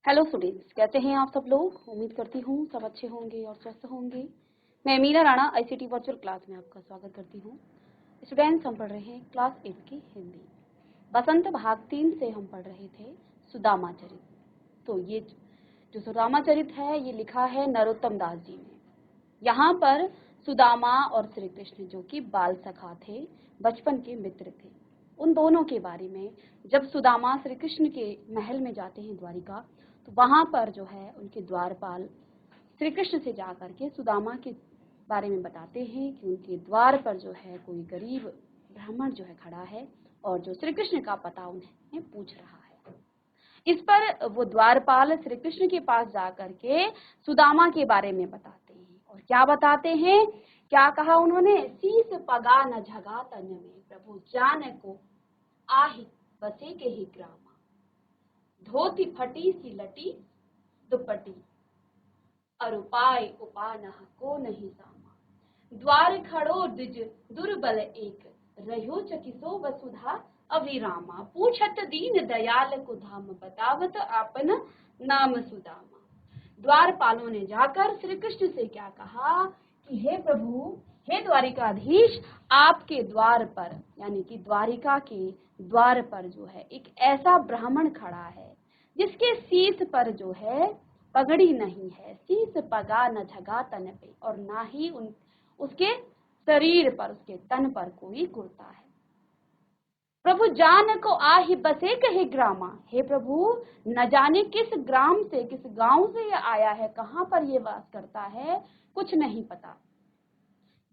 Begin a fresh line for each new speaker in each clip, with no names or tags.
Hello students, कैसे हैं आप सब लोग। उम्मीद करती हूँ सब अच्छे होंगे और स्वस्थ होंगे। मैं Meena Rana ICT virtual class में आपका स्वागत करती हूँ। स्टूडेंट्स, हम पढ़ रहे हैं क्लास 8 की हिंदी। बसंत भाग 3 से हम पढ़ रहे थे सुदामा चरित। तो ये जो सुदामा चरित है ये लिखा है नरोत्तम दास जी ने। यहाँ पर सुदामा और श्री कृष्ण जो कि बाल सखा थे, बचपन के मित्र थे, उन दोनों के बारे में जब सुदामा श्री कृष्ण के महल में जाते हैं द्वारिका, तो वहां पर जो है उनके द्वारपाल श्री कृष्ण से जाकर के सुदामा के बारे में बताते हैं कि उनके द्वार पर जो है कोई गरीब ब्राह्मण जो है खड़ा है और जो श्री कृष्ण का पता उन्हें पूछ रहा है। इस पर वो द्वारपाल श्री कृष्ण के पास जाकर के सुदामा के बारे में बताते हैं। और क्या बताते हैं, क्या कहा उन्होंने, शीस पगा न झगा तन में प्रभु जान को आहि बसे के ही ग्रामा, धोती फटी सी लटी दुपटी अरुपाय उपानह को नहीं सामा, द्वार खड़ो द्विज दुर्बल एक रह्यो चकिसो वसुधा अविरामा, पूछत दीन दयाल को धाम बतावत आपन नाम सुदामा। द्वारपालों ने जाकर श्री कृष्ण से क्या कहा कि हे प्रभु, हे द्वारिकाधीश, आपके द्वार पर यानी कि द्वारिका के द्वार पर जो है एक ऐसा ब्राह्मण खड़ा है जिसके शीश पर जो है पगड़ी नहीं है, शीश पगा न झगा तन पे, और ना ही उसके शरीर पर, उसके तन पर कोई कुर्ता है। प्रभु जान को आहि बसे कहे ग्रामा, हे प्रभु, न जाने किस ग्राम से, किस गांव से ये आया है, कहां पर ये वास करता है, कुछ नहीं पता।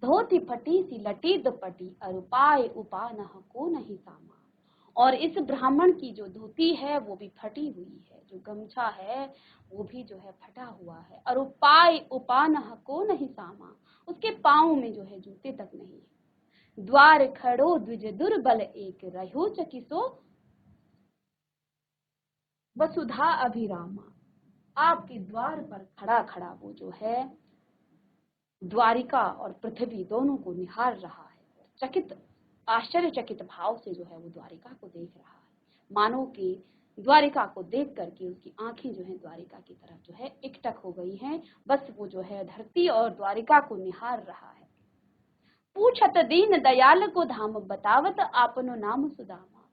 धोती फटी सी लटी दुपटी अरुपाय उपानह को नहीं सामा, और इस ब्राह्मण की जो धोती है वो भी फटी हुई है, जो गमछा है वो भी जो है फटा हुआ है। अरुपाय उपानह को नहीं सामा, उसके पाँव में जो है जूते तक नहीं है। द्वार खड़ो द्विज दुर्बल एक रह्यो चकिसो वसुधा अभिरामा, आपके द्वार पर खड़ा खड़ा वो जो है द्वारिका और पृथ्वी दोनों को निहार रहा है। चकित, आश्चर्यचकित भाव से जो है वो द्वारिका को देख रहा है, मानो कि द्वारिका को देख करके उसकी आंखें जो है द्वारिका की तरफ जो है एकटक हो गई हैं। बस वो जो है धरती और द्वारिका को निहार रहा है। पूछत दीन दयाल को धाम बतावत आपनो नाम सुदामा,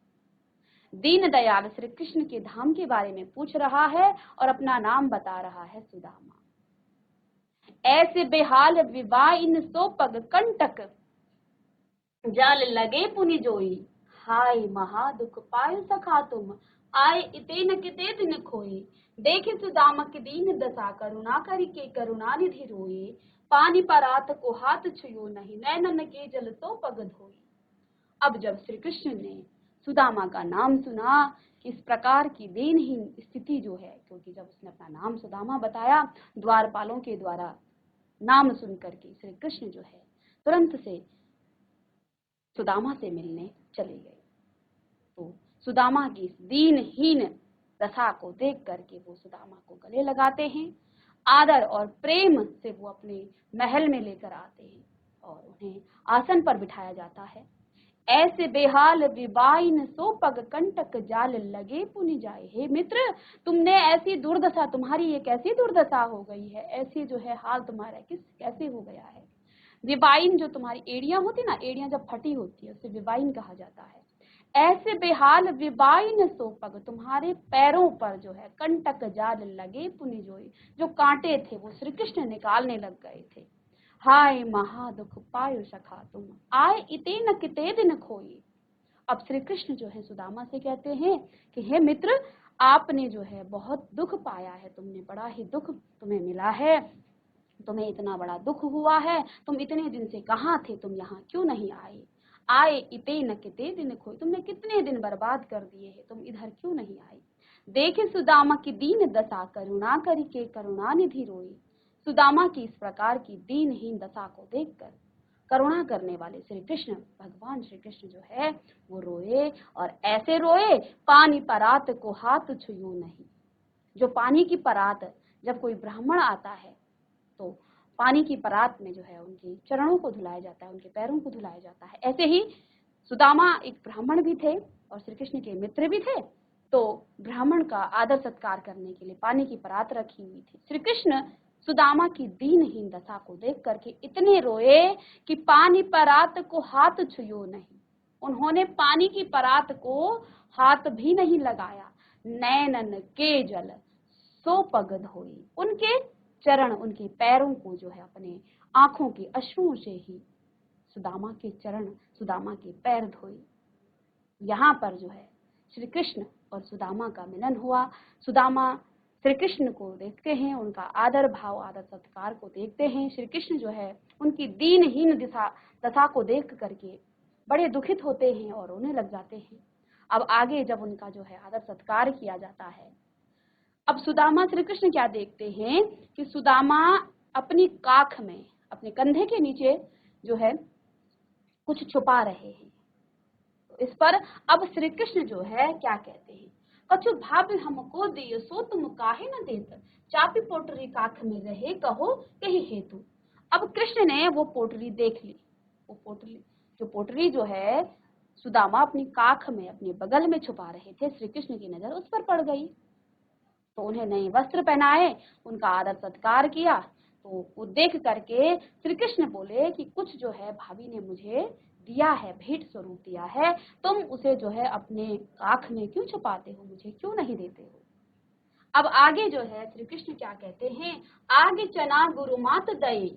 दीन दयाल श्री कृष्ण के धाम के बारे में पूछ रहा है और अपना नाम बता रहा है सुदामा। ऐसे बेहाल विवाह इन सो पग कंटक जाल लगे पुनि जोई, हाय महा दुख पाय सखा तुम आए इते न किते दिन खोई, देखे सुदामक दीन दशा करुणा करी के करुणा निधि रोए, पानी परात को हाथ छुयो नहीं नैनन के जल तो पग धोई। अब जब श्री कृष्ण ने सुदामा का नाम सुना कि इस प्रकार की दीनहीन स्थिति जो है, क्योंकि जब उसने अपना नाम सुदामा बताया द्वारपालों के द्वारा, नाम सुन करके श्री कृष्ण जो है तुरंत से सुदामा से मिलने चले गए। तो सुदामा की इस दीनहीन दशा को देख करके वो सुदामा को गले लगाते हैं, आदर और प्रेम से वो अपने महल में लेकर आते हैं और उन्हें आसन पर बिठाया जाता है। ऐसे बेहाल विबाइन सो पग कंटक जाल लगे पुनि जाए, हे मित्र, तुमने ऐसी दुर्दशा, तुम्हारी ये कैसी दुर्दशा हो गई है, ऐसी जो है हाल तुम्हारा कैसे हो गया है। विबाइन, जो तुम्हारी एड़ियां होती ना, एड़ियां जब फटी होती है उसे विबाइन कहा जाता है। ऐसे बेहाल विबाइन सो पग, तुम्हारे पैरों पर जो है कंटक जाल लगे पुनि जोई, जो कांटे थे वो श्री कृष्ण निकालने लग गए थे। हाय महा दुख पायो सखा तुम आए इते न किते दिन खोई। अब श्री कृष्ण जो है सुदामा से कहते हैं कि हे मित्र, आपने जो है बहुत दुख पाया है, तुमने बड़ा ही दुख तुम्हें मिला है, तुम्हें इतना बड़ा दुख हुआ है, तुम इतने दिन से कहाँ थे, तुम यहाँ क्यों नहीं आए, आए इते न किते दिन खोई, तुमने कितने दिन बर्बाद कर दिए हैं, तुम इधर क्यों नहीं आए। देखे सुदामा की दीन दशा करुणा करी के करुणा निधि रोई, सुदामा की इस प्रकार की दीनहीन दशा को देखकर करुणा करने वाले श्री कृष्ण, भगवान श्री कृष्ण जो है वो रोए, और ऐसे रोए पानी परात को हाथ छुयो नहीं। जो पानी की परात, जब कोई ब्राह्मण आता है तो पानी की परात में जो है उनके चरणों को धुलाया जाता है, उनके पैरों को धुलाया जाता है। ऐसे ही सुदामा एक ब्राह्मण भी थे और श्री कृष्ण के मित्र भी थे, तो ब्राह्मण का आदर सत्कार करने के लिए पानी की परात रखी हुई थी। श्री कृष्ण सुदामा की दीनहीन दशा को देख करके इतने रोए कि पानी परात को हाथ छुयो नहीं। उन्होंने पानी की परात को हाथ भी नहीं लगाया। नैनन के जल सो पग धोई, उनके चरण, उनके पैरों को जो है अपने आंखों के अश्रुओं से ही सुदामा के चरण, सुदामा के पैर धोए। यहाँ पर जो है श्री कृष्ण और सुदामा का मिलन हुआ। सुदामा श्री कृष्ण को देखते हैं, उनका आदर भाव, आदर सत्कार को देखते हैं। श्री कृष्ण जो है उनकी दीनहीन दशा को देख करके बड़े दुखित होते हैं और रोने लग जाते हैं। अब आगे जब उनका जो है आदर सत्कार किया जाता है, अब सुदामा, श्री कृष्ण क्या देखते हैं कि सुदामा अपनी काख में, अपने कंधे के नीचे जो है कुछ छुपा रहे हैं। तो इस पर अब श्री कृष्ण जो है क्या कहते हैं, कछु भाव हमको दियो सो तुम काहे न देत, चापी पोटरी काख में रहे कहो कही हेतु। अब कृष्ण ने वो पोटरी देख ली। वो पोटरी जो है सुदामा अपनी काख में, अपने बगल में छुपा रहे थे, श्री कृष्ण की नजर उस पर पड़ गई। तो उन्हें नए वस्त्र पहनाए, उनका आदर सत्कार किया। तो वो देख करके श्री कृष्ण बोले कि कुछ जो है भाभी ने मुझे दिया है, भेंट स्वरूप दिया है, तुम उसे जो है अपने काख में क्यों छुपाते हो, मुझे क्यों नहीं देते हो। अब आगे जो है श्री कृष्ण क्या कहते हैं, आगे चना गुरु मात दई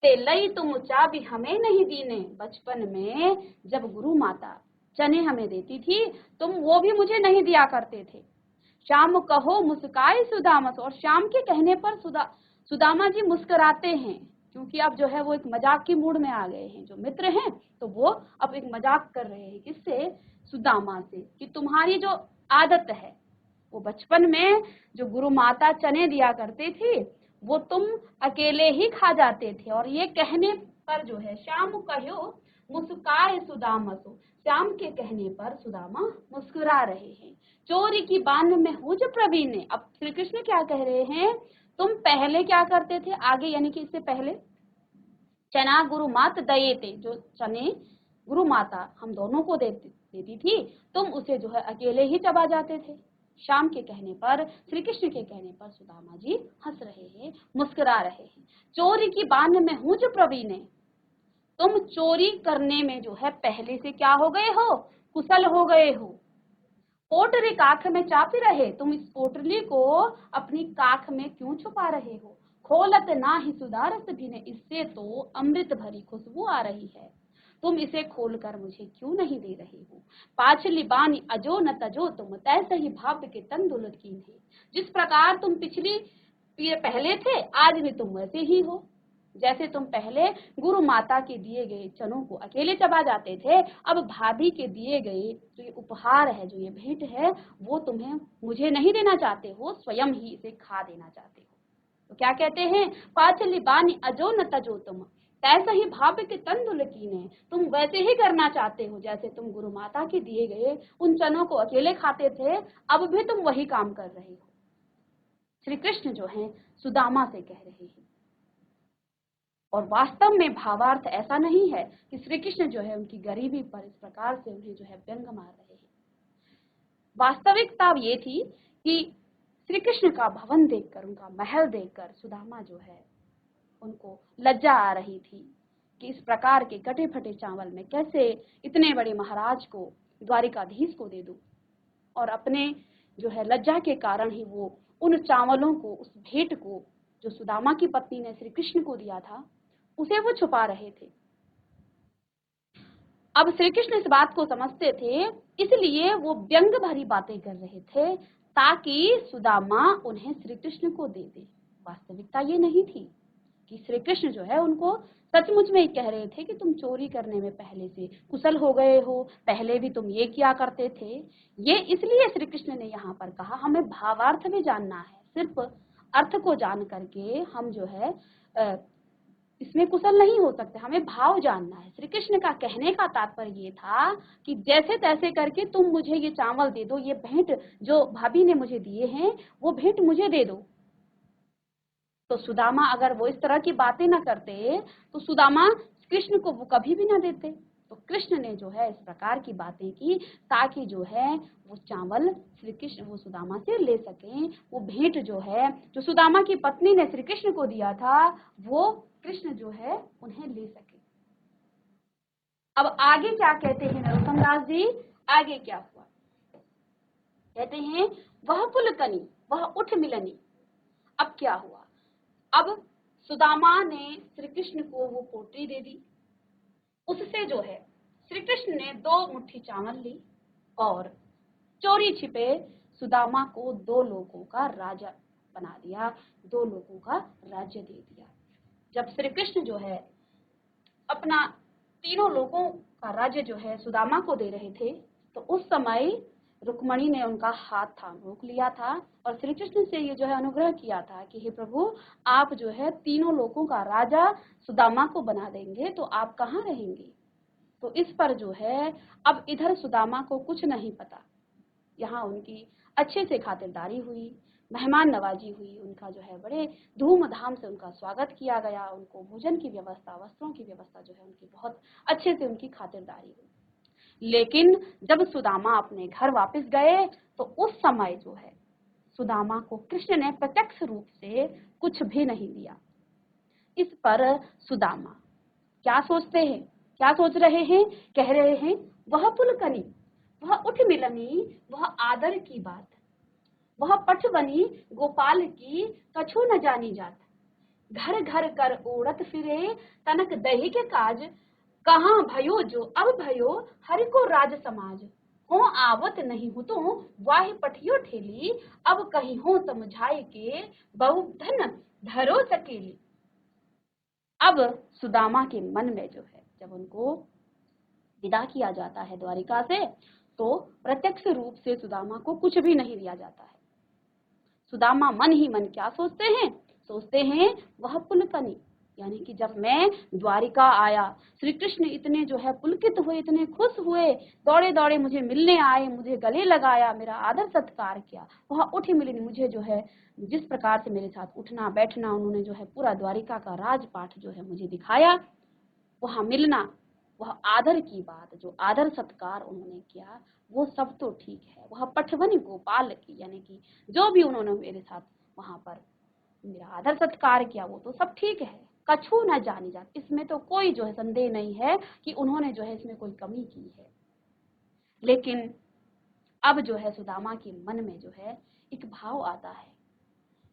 ते लई तुम चाबी हमें नहीं दीने। बचपन में जब गुरु माता चने हमें देती थी, तुम वो भी मुझे नहीं दिया करते थे। श्याम कहो मुस्काए सुदामा, और श्याम के कहने पर सुदामा जी मुस्कुराते हैं, क्योंकि अब जो है वो एक मजाक की मूड में आ गए हैं। जो मित्र हैं तो वो अब एक मजाक कर रहे हैं, किससे, सुदामा से, कि तुम्हारी जो आदत है, वो बचपन में जो गुरु माता चने दिया करते थे वो तुम अकेले ही खा जाते थे। और ये कहने पर जो है श्याम कहो मुस्काए सुदामा, सो श्याम के कहने पर सुदामा मुस्कुरा रहे हैं। चोरी की बान में हूँ जो प्रवीण ने। अब श्री कृष्ण क्या कह रहे हैं, तुम पहले क्या करते थे, आगे यानी कि इससे पहले, चना गुरु मात दये थे, जो चने गुरु माता हम दोनों को देती थी, तुम उसे जो है अकेले ही चबा जाते थे। श्याम के कहने पर, श्री कृष्ण के कहने पर सुदामा जी हंस रहे हैं, मुस्कुरा रहे हैं। चोरी की बान में हूँ जो प्रवीण ने, तुम चोरी करने में जो है पहले से क्या हो गए हो, कुशल हो गए हो। पोटली काख में चापी रहे, तुम इस पोटली को अपनी काख में क्यों छुपा रहे हो। खोलत ना ही सुधारस भी ने, इससे तो अमृत भरी खुशबू आ रही है, तुम इसे खोलकर मुझे क्यों नहीं दे रहे हो। पाछली बानी अजो न तजो तुम, तैसे ही भाव के तन दुलत की है। जिस प्रकार तुम पहले थे, आज भी तुम वैसे ही हो। जैसे तुम पहले गुरु माता के दिए गए चनों को अकेले चबा जाते थे, अब भाभी के दिए गए जो ये उपहार है, जो ये भेंट है, वो तुम्हें मुझे नहीं देना चाहते हो, स्वयं ही इसे खा देना चाहते हो। तो क्या कहते हैं, पाचली बानी अजो न तजो तुम, ऐसा ही भाव के तंदुल कीने, तुम वैसे ही करना चाहते हो जैसे तुम गुरु माता के दिए गए उन चनों को अकेले खाते थे, अब भी तुम वही काम कर रहे हो। श्री कृष्ण जो है सुदामा से कह रहे हैं। और वास्तव में भावार्थ ऐसा नहीं है कि श्री कृष्ण जो है उनकी गरीबी पर इस प्रकार से उन्हें जो है व्यंग मार रहे हैं। वास्तविकता ये थी कि श्री कृष्ण का भवन देखकर, उनका महल देखकर सुदामा जो है उनको लज्जा आ रही थी कि इस प्रकार के कटे फटे चावल में कैसे इतने बड़े महाराज को, द्वारिकाधीश को दे दूं। और अपने जो है लज्जा के कारण ही वो उन चावलों को, उस भेंट को जो सुदामा की पत्नी ने श्री कृष्ण को दिया था, उसे वो छुपा रहे थे। अब श्री कृष्ण इस बात को समझते थे, इसलिए वो व्यंग भरी बातें कर रहे थे ताकि सुदामा उन्हें श्री कृष्ण को दे दे। वास्तविकता ये नहीं थी कि श्री कृष्ण जो है उनको सचमुच में ही कह रहे थे कि तुम चोरी करने में पहले से कुशल हो गए हो, पहले भी तुम ये किया करते थे। ये इसलिए श्री कृष्ण ने यहाँ पर कहा, हमें भावार्थ में जानना है, सिर्फ अर्थ को जान करके हम जो है इसमें कुशल नहीं हो सकते, हमें भाव जानना है। श्री कृष्ण का कहने का तात्पर्य ये था कि जैसे तैसे करके तुम मुझे ये चावल दे दो, ये भेंट जो भाभी ने मुझे दिए हैं वो भेंट मुझे दे दो। तो सुदामा अगर वो इस तरह की बातें ना करते तो सुदामा कृष्ण को वो कभी भी ना देते। तो कृष्ण ने जो है इस प्रकार की बातें की ताकि जो है वो चावल श्री कृष्ण वो सुदामा से ले सकें। वो भेंट जो है जो सुदामा की पत्नी ने श्री कृष्ण को दिया था वो कृष्ण जो है उन्हें ले सके। अब आगे क्या कहते हैं नरोत्तम दास जी, आगे क्या हुआ? कहते हैं वह पुलकनी वह उठ मिलनी। अब क्या हुआ? अब सुदामा ने श्री कृष्ण को वो पोटली दे दी। उससे जो है श्री कृष्ण ने 2 मुट्ठी चावल ली और चोरी छिपे सुदामा को 2 लोगों का राजा बना दिया, 2 लोगों का राज्य दे दिया। जब श्री कृष्ण जो है अपना तीनों लोगों का राज्य जो है सुदामा को दे रहे थे तो उस समय रुक्मणी ने उनका हाथ थाम रोक लिया था और श्री कृष्ण से ये जो है अनुग्रह किया था कि हे प्रभु आप जो है तीनों लोगों का राजा सुदामा को बना देंगे तो आप कहाँ रहेंगे? तो इस पर जो है अब इधर सुदामा को कुछ नहीं पता। यहाँ उनकी अच्छे से खातिरदारी हुई, मेहमान नवाजी हुई, उनका जो है बड़े धूमधाम से उनका स्वागत किया गया, उनको भोजन की व्यवस्था वस्त्रों की व्यवस्था जो है उनकी बहुत अच्छे से उनकी खातिरदारी हुई। लेकिन जब सुदामा अपने घर वापस गए तो उस समय जो है सुदामा को कृष्ण ने प्रत्यक्ष रूप से कुछ भी नहीं दिया। इस पर सुदामा क्या सोचते हैं, क्या सोच रहे हैं? कह रहे हैं वह पुलकनी वह उठ मिलनी वह आदर की बात, वह पटवनी गोपाल की कछु न जानी जात। घर घर कर ओढ़त फिरे तनक दही के काज, कहाँ भयो जो अब भयो हरि को राज समाज। हो आवत नहीं हो तो वाहि पठियो ठेली, अब कहीं हो समझाए के बहु धन धरो सकेली। अब सुदामा के मन में जो है जब उनको विदा किया जाता है द्वारिका से तो प्रत्यक्ष रूप से सुदामा को कुछ भी नहीं दिया जाता है। सुदामा मन ही मन क्या सोचते हैं? सोचते हैं वह पुलकनी, यानी कि जब मैं द्वारिका आया श्री कृष्ण इतने जो है पुलकित हुए, इतने खुश हुए, दौड़े दौड़े मुझे मिलने आए, मुझे गले लगाया, मेरा आदर सत्कार किया, वह उठी मिलनी मुझे जो है जिस प्रकार से मेरे साथ उठना बैठना उन्होंने जो है पूरा द्वारिका का राजपाठ जो है मुझे दिखाया, वहां मिलना, वह आदर की बात, जो आदर सत्कार उन्होंने किया वो सब तो ठीक है। वह पठवनी गोपाल की, यानी कि जो भी उन्होंने मेरे साथ वहां पर मेरा आदर सत्कार किया वो तो सब ठीक है, कछु न जानी जात, इसमें तो कोई जो है संदेह नहीं है कि उन्होंने जो है इसमें कोई कमी की है। लेकिन अब जो है सुदामा के मन में जो है एक भाव आता है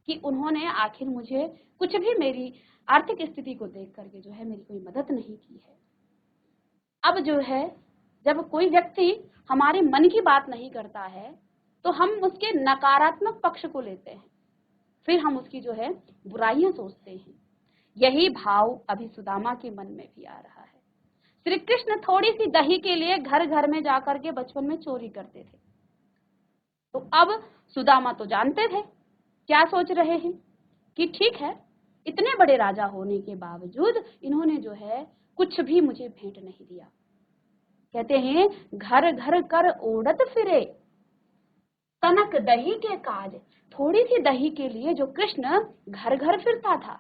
कि उन्होंने आखिर मुझे कुछ भी मेरी आर्थिक स्थिति को देख करके जो है मेरी कोई मदद नहीं की है। अब जो है जब कोई व्यक्ति हमारे मन की बात नहीं करता है तो हम उसके नकारात्मक पक्ष को लेते हैं, फिर हम उसकी जो है बुराइयां सोचते हैं। यही भाव अभी सुदामा के मन में भी आ रहा है। श्री कृष्ण थोड़ी सी दही के लिए घर घर में जाकर के बचपन में चोरी करते थे, तो अब सुदामा तो जानते थे क्या सोच रहे हैं कि ठीक है इतने बड़े राजा होने के बावजूद इन्होंने जो है कुछ भी मुझे भेंट नहीं दिया। कहते हैं घर घर कर ओढ़त फिरे तनक दही के काज, थोड़ी सी दही के लिए जो कृष्ण घर घर फिरता था,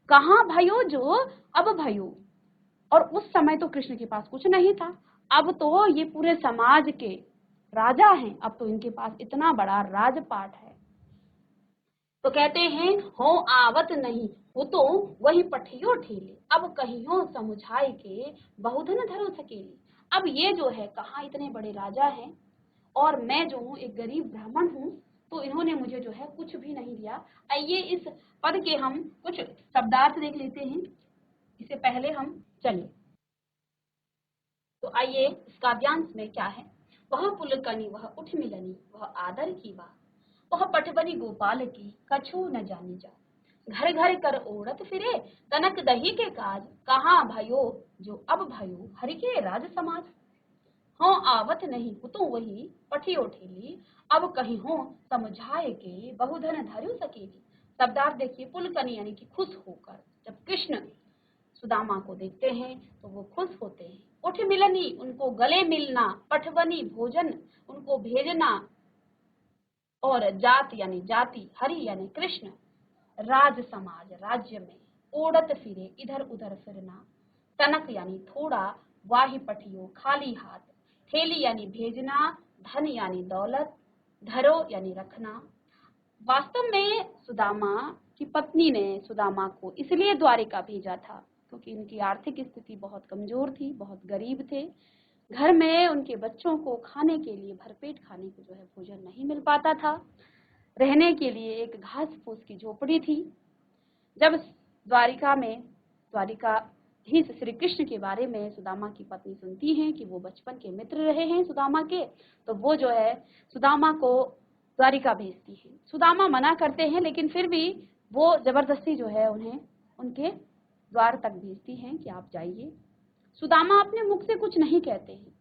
कहाँ भयो जो अब भयो। और उस समय तो कृष्ण के पास कुछ नहीं था, अब तो ये पूरे समाज के राजा हैं, अब तो इनके पास इतना बड़ा राजपाट है। तो कहते हैं हो आवत नहीं वो तो वही पठियो ठेले, अब कहियो समुझाए के बहुधन धरो सकेली। अब ये जो है कहाँ इतने बड़े राजा हैं और मैं जो हूँ एक गरीब ब्राह्मण हूँ, तो इन्होंने मुझे जो है कुछ भी नहीं दिया। आइए इस पद के हम कुछ शब्दार्थ देख लेते हैं, इससे पहले हम चले। तो आइए इस काव्यांश में क्या है, वह पुलकनी वह उठ मिलनी वह आदर की बात, वह पटवनी गोपाल की कछु न जानी जा। घर घर कर ओढ़त फिरे तनक दही के काज, कहाँ भयो जो अब भयो हरि के राज समाज। हो आवत नहीं हो तो वही पठियो ठेली, अब कहीं हो समझाए के बहुधन धरु सकेली। शब्दार्थ देखिए, पुलकनी यानी कि खुश होकर, जब कृष्ण सुदामा को देखते हैं तो वो खुश होते हैं। उठ मिलनी उनको गले मिलना, पठवनी भोजन उनको भेजना, और जात यानी जाति, हरि यानी कृष्ण, राज समाज राज्य में, ओढ़त फिरे इधर उधर फिरना, तनक यानी थोड़ा, वाही पठियो खाली हाथ, थैली यानी भेजना, धन यानी दौलत, धरो यानी रखना। वास्तव में सुदामा की पत्नी ने सुदामा को इसलिए द्वारिका भेजा था क्योंकि इनकी आर्थिक स्थिति बहुत कमजोर थी, बहुत गरीब थे। घर में उनके बच्चों को खाने के लिए, भरपेट खाने को जो है भोजन नहीं मिल पाता था। रहने के लिए एक घास फूस की झोपड़ी थी। जब द्वारिकाधीश श्री कृष्ण के बारे में सुदामा की पत्नी सुनती हैं कि वो बचपन के मित्र रहे हैं सुदामा के, तो वो जो है सुदामा को द्वारिका भेजती है। सुदामा मना करते हैं, लेकिन फिर भी वो जबरदस्ती जो है उन्हें उनके द्वार तक भेजती हैं कि आप जाइए। सुदामा अपने मुख से कुछ नहीं कहते हैं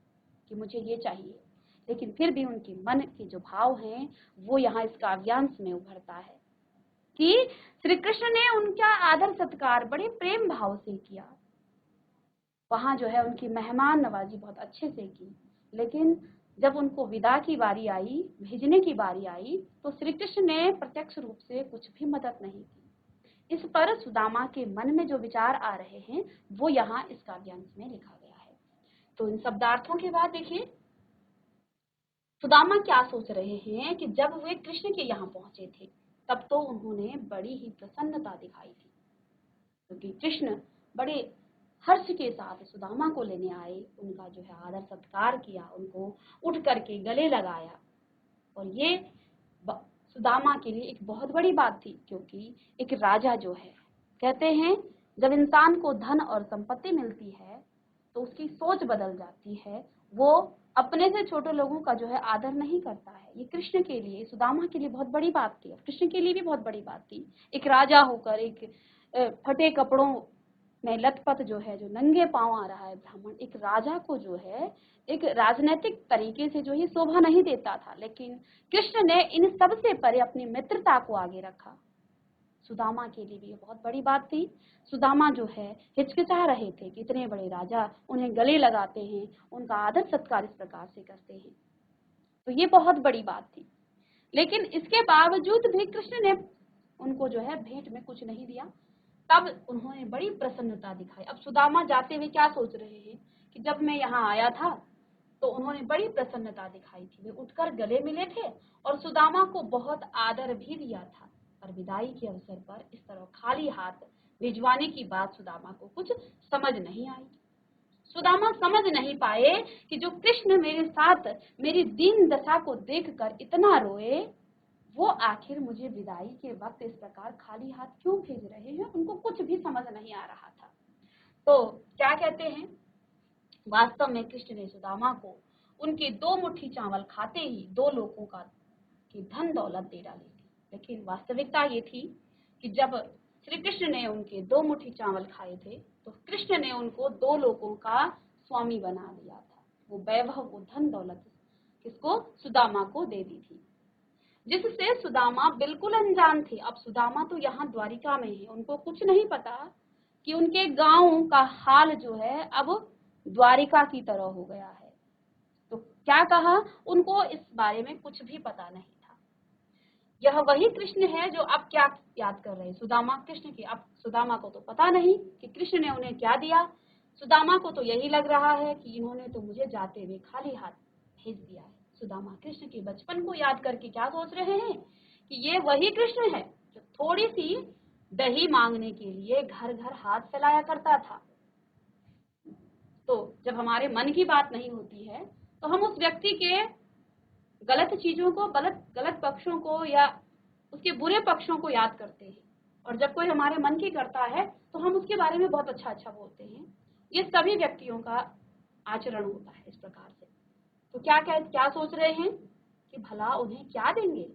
कि मुझे ये चाहिए, लेकिन फिर भी उनके मन के जो भाव हैं वो यहाँ इस काव्यांश में उभरता है कि श्री कृष्ण ने उनका आदर सत्कार बड़े प्रेम भाव से किया। वहां जो है उनकी मेहमान नवाजी बहुत अच्छे से की, लेकिन जब उनको विदा की बारी आई, भेजने की बारी आई, तो श्री कृष्ण ने प्रत्यक्ष रूप से कुछ भी मदद नहीं की। इस पर सुदामा के मन में जो विचार आ रहे हैं वो यहाँ इस काव्यांश में लिखा गया है। तो इन शब्दार्थों के बाद देखिए सुदामा क्या सोच रहे हैं कि जब वे कृष्ण के यहाँ पहुंचे थे तब तो उन्होंने बड़ी ही प्रसन्नता दिखाई थी, क्योंकि कृष्ण बड़े हर्ष के साथ सुदामा को लेने आए, उनका जो है आदर सत्कार किया, उनको उठ करके गले लगाया। और ये सुदामा के लिए एक बहुत बड़ी बात थी, क्योंकि एक राजा जो है, कहते हैं जब इंसान को धन और संपत्ति मिलती है तो उसकी सोच बदल जाती है, वो अपने से छोटे लोगों का जो है आदर नहीं करता है। ये कृष्ण के लिए, सुदामा के लिए बहुत बड़ी बात थी, और कृष्ण के लिए भी बहुत बड़ी बात थी। एक राजा होकर एक फटे कपड़ों में लथपथ जो है, जो नंगे पांव आ रहा है ब्राह्मण, एक राजा को जो है एक राजनीतिक तरीके से जो है शोभा नहीं देता था। लेकिन कृष्ण ने इन सब से परे अपनी मित्रता को आगे रखा। सुदामा के लिए भी ये बहुत बड़ी बात थी। सुदामा जो है हिचकिचा रहे थे कि इतने बड़े राजा उन्हें गले लगाते हैं, उनका आदर सत्कार इस प्रकार से करते हैं, तो ये बहुत बड़ी बात थी। लेकिन इसके बावजूद भी कृष्ण ने उनको जो है भेंट में कुछ नहीं दिया। तब उन्होंने बड़ी प्रसन्नता दिखाई। अब सुदामा जाते हुए क्या सोच रहे हैं कि जब मैं यहाँ आया था तो उन्होंने बड़ी प्रसन्नता दिखाई थी, वे उठकर गले मिले थे और सुदामा को बहुत आदर भी दिया था। पर विदाई के अवसर पर इस तरह खाली हाथ भिजवाने की बात सुदामा को कुछ समझ नहीं आई। सुदामा समझ नहीं पाए कि जो कृष्ण मेरे साथ मेरी दीन दशा को देखकर इतना रोए, वो आखिर मुझे विदाई के वक्त इस प्रकार खाली हाथ क्यों भेज रहे हैं। उनको कुछ भी समझ नहीं आ रहा था। तो क्या कहते हैं, वास्तव में कृष्ण ने सुदामा को उनके 2 मुट्ठी चावल खाते ही 2 लोगों का की धन दौलत दे डाली थी। लेकिन वास्तविकता ये थी कि जब श्री कृष्ण ने उनके 2 मुट्ठी चावल खाए थे तो कृष्ण ने उनको 2 लोगों का स्वामी बना दिया था। वो वैभव, वो धन दौलत किसको, सुदामा को दे दी थी, जिससे सुदामा बिल्कुल अनजान थे। अब सुदामा तो यहाँ द्वारिका में है, उनको कुछ नहीं पता कि उनके गांव का हाल जो है अब द्वारिका की तरह हो गया है। तो क्या कहा, उनको इस बारे में कुछ भी पता नहीं था। यह वही कृष्ण है जो अब क्या याद कर रहे हैं, सुदामा कृष्ण की। अब सुदामा को तो पता नहीं कि कृष्ण ने उन्हें क्या दिया। सुदामा को तो यही लग रहा है कि इन्होंने तो मुझे जाते हुए खाली हाथ भेज दिया है। सुदामा कृष्ण के बचपन को याद करके क्या सोच रहे हैं कि ये वही कृष्ण है जो थोड़ी सी दही मांगने के लिए घर घर हाथ फैलाया करता था। तो जब हमारे मन की बात नहीं होती है तो हम उस व्यक्ति के गलत चीजों को, गलत पक्षों को या उसके बुरे पक्षों को याद करते हैं, और जब कोई हमारे मन की करता है तो हम उसके बारे में बहुत अच्छा बोलते हैं। ये सभी व्यक्तियों का आचरण होता है इस प्रकार से। तो क्या सोच रहे हैं कि भला उन्हें क्या देंगे,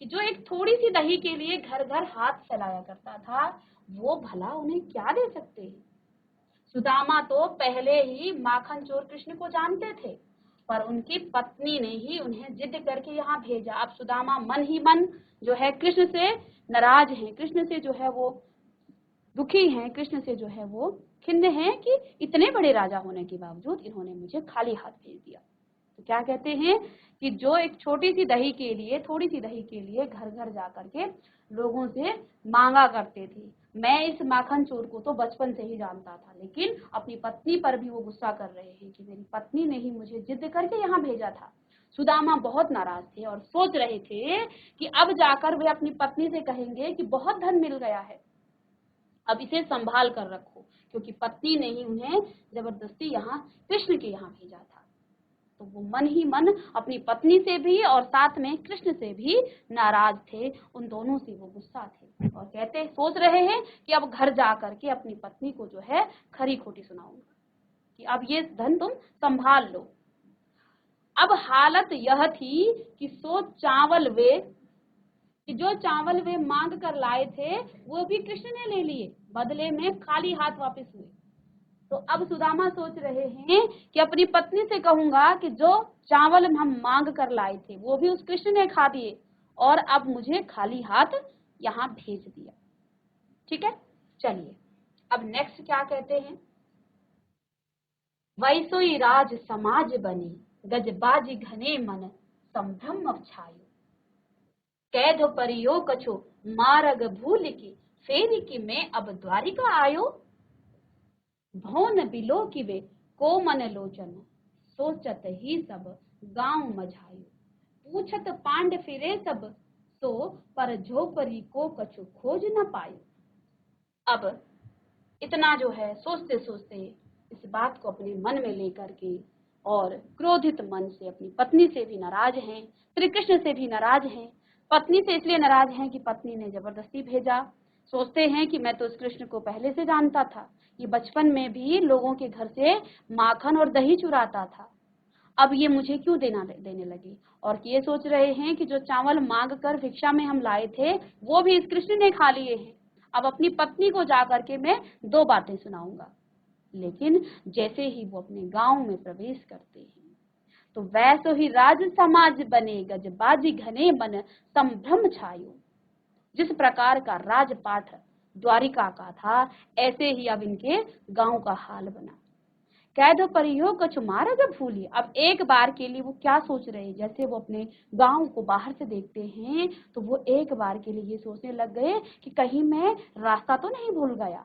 कि जो एक थोड़ी सी दही के लिए घर घर हाथ फैलाया करता था, वो भला उन्हें क्या दे सकते हैं। सुदामा तो पहले ही माखन चोर कृष्ण को जानते थे, पर उनकी पत्नी ने ही उन्हें जिद करके यहाँ भेजा। अब सुदामा मन ही मन जो है कृष्ण से नाराज हैं, कृष्ण से जो है वो दुखी हैं, कृष्ण से जो है वो खिन्न हैं कि इतने बड़े राजा होने के बावजूद इन्होंने मुझे खाली हाथ भेज दिया। तो क्या कहते हैं कि जो एक छोटी सी दही के लिए, थोड़ी सी दही के लिए घर घर जा करके लोगों से मांगा करते थे। मैं इस माखन चोर को तो बचपन से ही जानता था, लेकिन अपनी पत्नी पर भी वो गुस्सा कर रहे हैं कि मेरी पत्नी ने ही मुझे जिद करके यहाँ भेजा था। सुदामा बहुत नाराज थे और सोच रहे थे कि अब जाकर वे अपनी पत्नी से कहेंगे कि बहुत धन मिल गया है, अब इसे संभाल कर रखो, क्योंकि पत्नी ने ही उन्हें जबरदस्ती यहाँ कृष्ण के यहाँ भेजा था। तो वो मन ही मन अपनी पत्नी से भी और साथ में कृष्ण से भी नाराज थे, उन दोनों से वो गुस्सा थे और सोच रहे हैं कि अब घर जा करके अपनी पत्नी को जो है खरी खोटी सुनाऊंगा कि अब ये धन तुम संभाल लो। अब हालत यह थी कि जो चावल वे मांग कर लाए थे वो भी कृष्ण ने ले लिए, बदले में खाली हाथ वापस हुए। तो अब सुदामा सोच रहे हैं कि अपनी पत्नी से कहूंगा कि जो चावल हम मांग कर लाए थे वो भी उस कृष्ण ने खा दिए और अब मुझे खाली हाथ यहाँ भेज दिया। ठीक है, चलिए अब नेक्स्ट क्या कहते हैं। वैसोई राज समाज बने, गजबाजी घने मन, संभ्रम अब छायो। कैद परियो कछु मारग भूल की, फेरी की मैं अब द्वारिका आयो। भौन बिलो की वे कोमन लोचन, सोचत ही सब गांव मझायो। पूछत पांड फिरे सब सो, पर झोपरी को कछु खोज न पायो। अब इतना जो है सोचते सोचते इस बात को अपने मन में लेकर के और क्रोधित मन से अपनी पत्नी से भी नाराज हैं, श्री कृष्ण से भी नाराज हैं। पत्नी से इसलिए नाराज हैं कि पत्नी ने जबरदस्ती भेजा। सोचते हैं कि मैं तो इस कृष्ण को पहले से जानता था, ये बचपन में भी लोगों के घर से माखन और दही चुराता था, अब ये मुझे क्यों देने लगी। और ये सोच रहे हैं कि जो चावल मांग कर भिक्षा में हम लाए थे वो भी इस कृष्ण ने खा लिए हैं। अब अपनी पत्नी को जाकर के मैं 2 बातें सुनाऊंगा। लेकिन जैसे ही वो अपने गांव में प्रवेश करते हैं तो वैसो ही राज समाज बने, गजबाजी घने मन, संभ्रम छायो। जिस प्रकार का राजपाठ द्वारिका का था ऐसे ही अब इनके गांव का हाल बना। कैदो परियो कछु मारग भूली। अब एक बार के लिए वो क्या सोच रहे हैं, जैसे वो अपने गांव को बाहर से देखते हैं तो वो एक बार के लिए ये सोचने लग गए कि कहीं मैं रास्ता तो नहीं भूल गया,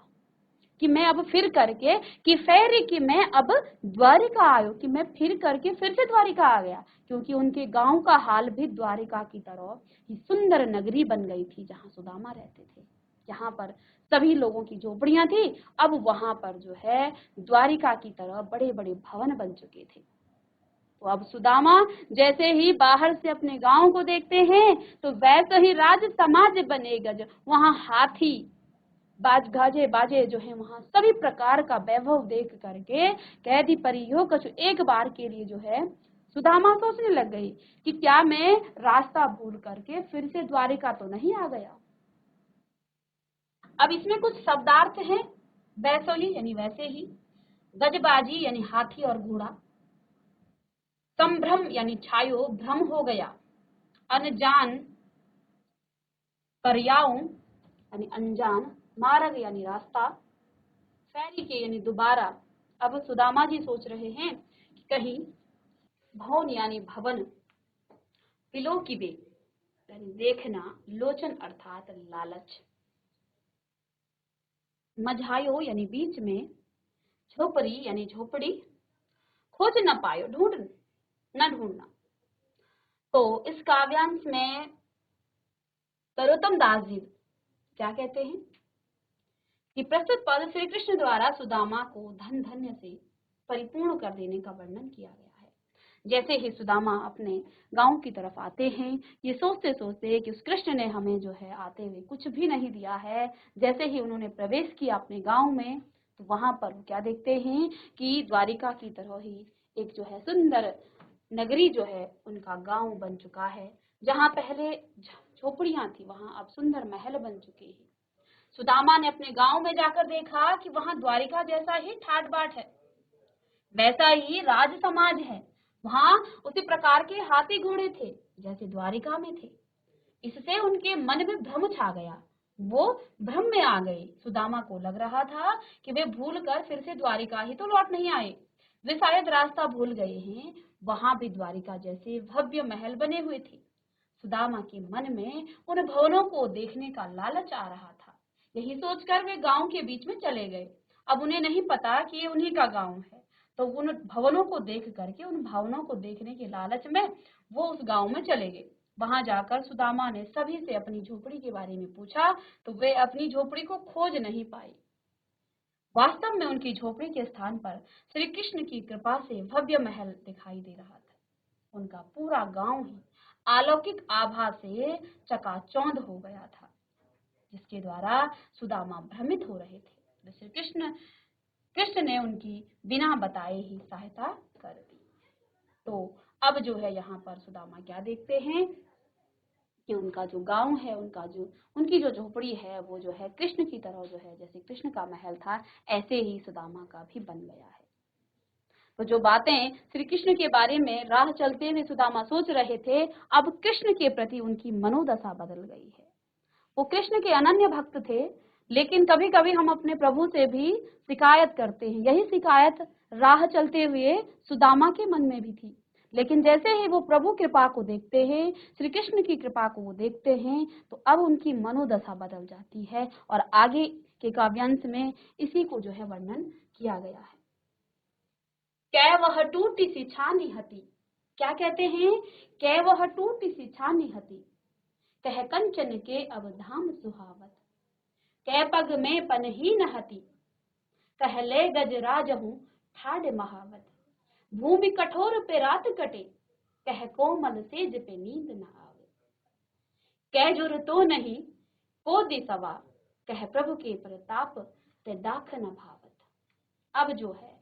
कि मैं अब फिर करके कि फेरी कि मैं अब द्वारिका आयो, कि मैं फिर करके फिर से द्वारिका आ गया। क्योंकि उनके गांव का हाल भी द्वारिका की तरह ही सुंदर नगरी बन गई थी जहां सुदामा रहते थे। यहाँ पर सभी लोगों की झोपड़ियां थी, अब वहां पर जो है द्वारिका की तरह बड़े बड़े भवन बन चुके थे। तो अब सुदामा जैसे ही बाहर से अपने गांव को देखते हैं तो वैसे ही राज समाज बनेगा, वहां हाथी गाजे बाजे जो है वहां सभी प्रकार का वैभव देख करके कैदी परियो कछु एक बार के लिए जो है सुदामा सोचने लग गई कि क्या मैं रास्ता भूल करके फिर से द्वारिका तो नहीं आ गया। अब इसमें कुछ शब्दार्थ हैं। वैसोली यानी वैसे ही, गजबाजी यानी हाथी और घोड़ा, संभ्रम यानी छायो भ्रम हो गया, अनजान पर्याओं यानी अनजान, मार्ग यानी रास्ता, फेरी के यानी दोबारा। अब सुदामा जी सोच रहे हैं कि कहीं भवन यानी भवन, पिलो की बे यानी देखना, लोचन अर्थात लालच, मझायो यानी बीच में, झोपड़ी यानी झोपड़ी, खोज न पायो न ढूंढना। तो इस काव्यांश में सरोत्तम दास जी क्या कहते हैं कि प्रस्तुत पद श्री कृष्ण द्वारा सुदामा को धन धन्य से परिपूर्ण कर देने का वर्णन किया गया है। जैसे ही सुदामा अपने गांव की तरफ आते हैं, ये सोचते सोचते कि उस कृष्ण ने हमें जो है आते हुए कुछ भी नहीं दिया है। जैसे ही उन्होंने प्रवेश किया अपने गांव में तो वहां पर वो क्या देखते हैं कि द्वारिका की तरह ही एक जो है सुंदर नगरी जो है उनका गांव बन चुका है। जहां पहले झोपड़ियां थी वहां अब सुंदर महल बन चुके हैं। सुदामा ने अपने गांव में जाकर देखा कि वहां द्वारिका जैसा ही ठाट बाट है, वैसा ही राज समाज है, वहां उसी प्रकार के हाथी घोड़े थे जैसे द्वारिका में थे। इससे उनके मन में भ्रम छा गया, वो भ्रम में आ गए। सुदामा को लग रहा था कि वे भूल कर फिर से द्वारिका ही तो लौट नहीं आए, वे शायद रास्ता भूल गए हैं। वहां भी द्वारिका जैसे भव्य महल बने हुए थे। सुदामा के मन में उन भवनों को देखने का लालच आ रहा था। यही सोचकर वे गांव के बीच में चले गए। अब उन्हें नहीं पता कि ये उन्हीं का गांव है, तो उन भवनों को देख करके, उन भवनों को देखने के लालच में वो उस गांव में चले गए। वहां जाकर सुदामा ने सभी से अपनी झोपड़ी के बारे में पूछा, तो वे अपनी झोपड़ी को खोज नहीं पाए। वास्तव में उनकी झोपड़ी के स्थान पर श्री कृष्ण की कृपा से भव्य महल दिखाई दे रहा था। उनका पूरा गांव ही अलौकिक आभा से चकाचौंध हो गया था, जिसके द्वारा सुदामा भ्रमित हो रहे थे। श्री कृष्ण ने उनकी बिना बताए ही सहायता कर दी। तो अब जो है यहाँ पर सुदामा क्या देखते हैं कि उनका जो गांव है, उनकी जो झोपड़ी है, वो जो है कृष्ण की तरह जो है, जैसे कृष्ण का महल था, ऐसे ही सुदामा का भी बन गया है। तो जो बातें श्री कृष्ण के बारे में राह चलते हुए सुदामा सोच रहे थे, अब कृष्ण के प्रति उनकी मनोदशा बदल गई है। वो कृष्ण के अनन्य भक्त थे, लेकिन कभी कभी हम अपने प्रभु से भी शिकायत करते हैं। यही शिकायत राह चलते हुए सुदामा के मन में भी थी। लेकिन जैसे ही वो प्रभु कृपा को देखते हैं, श्री कृष्ण की कृपा को वो देखते हैं, तो अब उनकी मनोदशा बदल जाती है। और आगे के काव्यांश में इसी को जो है वर्णन किया गया है। कै वह टूटी सी छानी हती, क्या कहते हैं? कै वह टूटी सी छानी हती, कह कंचन के अब धाम सुहावत, कै पग में पनही न हती, कह ले गजराजहूं ठाड महावत, भूमि कठोर पे रात कटे, कह कोमल सेज पे नींद न आवे, कै जुर तो नहीं को दिसवा, कह प्रभु के प्रताप ते दाख न भावत। अब जो है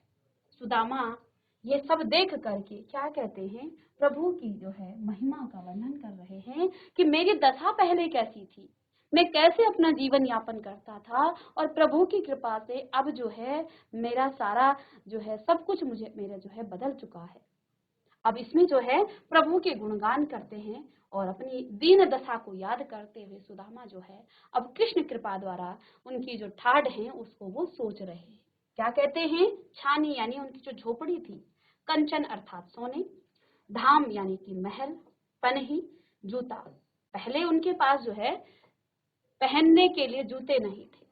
सुदामा ये सब देख करके क्या कहते हैं? प्रभु की जो है महिमा का वर्णन कर रहे हैं कि मेरी दशा पहले कैसी थी, मैं कैसे अपना जीवन यापन करता था, और प्रभु की कृपा से अब जो है मेरा सारा जो है सब कुछ मेरा जो है बदल चुका है। अब इसमें जो है प्रभु के गुणगान करते हैं और अपनी दीन दशा को याद करते हुए सुदामा जो है अब कृष्ण कृपा द्वारा उनकी जो ठाढ़ है उसको वो सोच रहे हैं। क्या कहते हैं? छानी यानी उनकी जो झोपड़ी थी, कंचन अर्थात सोने, धाम यानी कि महल, पनही जूता। पहले उनके पास जो है पहनने के लिए जूते नहीं थे,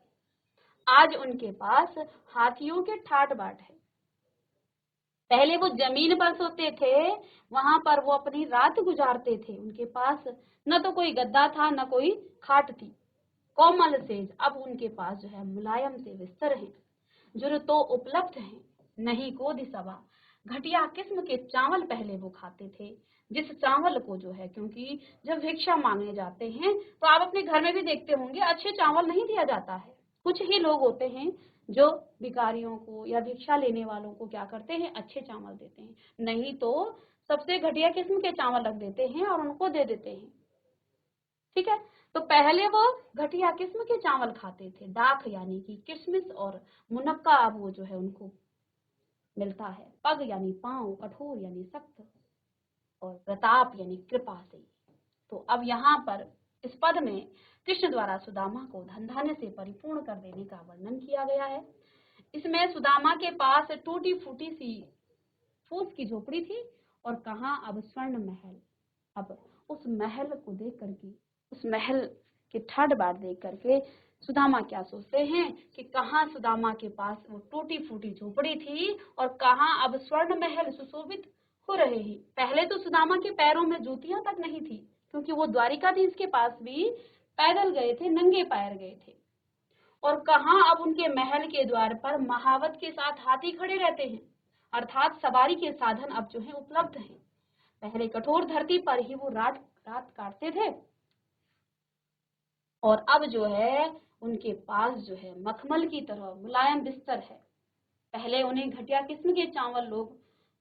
आज उनके पास हाथियों के ठाट बाट है। पहले वो जमीन पर सोते थे, वहां पर वो अपनी रात गुजारते थे। उनके पास न तो कोई गद्दा था, न कोई खाट थी। कोमल सेज, अब उनके पास जो है मुलायम से बिस्तर हैं। जुर तो उपलब्ध हैं, नहीं को दिसवा, घटिया किस्म के चावल पहले वो खाते थे। जिस चावल को जो है, क्योंकि जब भिक्षा मांगने जाते हैं तो आप अपने घर में भी देखते होंगे अच्छे चावल नहीं दिया जाता है। कुछ ही लोग होते हैं जो भिखारियों को या भिक्षा लेने वालों को क्या करते हैं, अच्छे चावल देते हैं, नहीं तो सबसे घटिया किस्म के चावल रख देते हैं और उनको दे देते हैं। ठीक है, तो पहले वो घटिया किस्म के चावल खाते थे। दाख यानी कि किशमिश और मुनक्का अब वो जो है उनको मिलता है। पग यानी पांव, कठोर यानी सख्त, और प्रताप यानी कृपा से। तो अब यहाँ पर इस पद में कृष्ण द्वारा सुदामा को धन धान्य से परिपूर्ण कर देने का वर्णन किया गया है। इसमें सुदामा के पास टूटी फूटी सी फूस की झोपड़ी थी, और कहाँ अब स्वर्ण महल। अब उस महल को देख करके, उस महल के ठाट बाट देख करके सुदामा क्या सोचते हैं कि कहाँ सुदामा के पास वो टूटी फूटी झोपड़ी थी और कहाँ अब स्वर्ण महल सुशोभित हो रहे हैं। पहले तो सुदामा के पैरों में जूतियां तक नहीं थी, क्योंकि वो द्वारिकाधीश के पास भी पैदल गए थे, नंगे पैर गए थे। और कहाँ अब उनके महल के द्वार पर महावत के साथ हाथी खड़े रहते हैं, अर्थात सवारी के साधन अब जो है उपलब्ध हैं। पहले कठोर धरती पर ही वो रात काटते थे, और अब जो है उनके पास जो है मखमल की तरह मुलायम बिस्तर है। पहले उन्हें घटिया किस्म के चावल लोग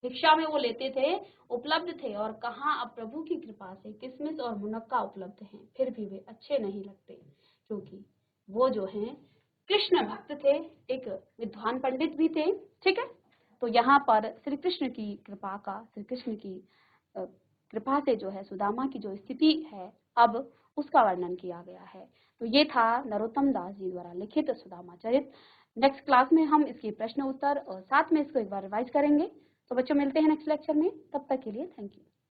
भिक्षा में वो लेते थे, उपलब्ध थे, और कहाँ अब प्रभु की कृपा से किशमिश और मुनक्का उपलब्ध हैं, फिर भी वे अच्छे नहीं लगते, क्योंकि वो जो हैं कृष्ण भक्त थे, एक विद्वान पंडित भी थे। ठीक है, तो यहाँ पर श्री कृष्ण की कृपा का, श्री कृष्ण की कृपा से जो है सुदामा की जो स्थिति है अब उसका वर्णन किया गया है। तो ये था नरोत्तम दास जी द्वारा लिखित सुदामा चरित। नेक्स्ट क्लास में हम इसके प्रश्न उत्तर और साथ में इसको एक बार रिवाइज करेंगे। तो बच्चों मिलते हैं नेक्स्ट लेक्चर में, तब तक के लिए थैंक यू।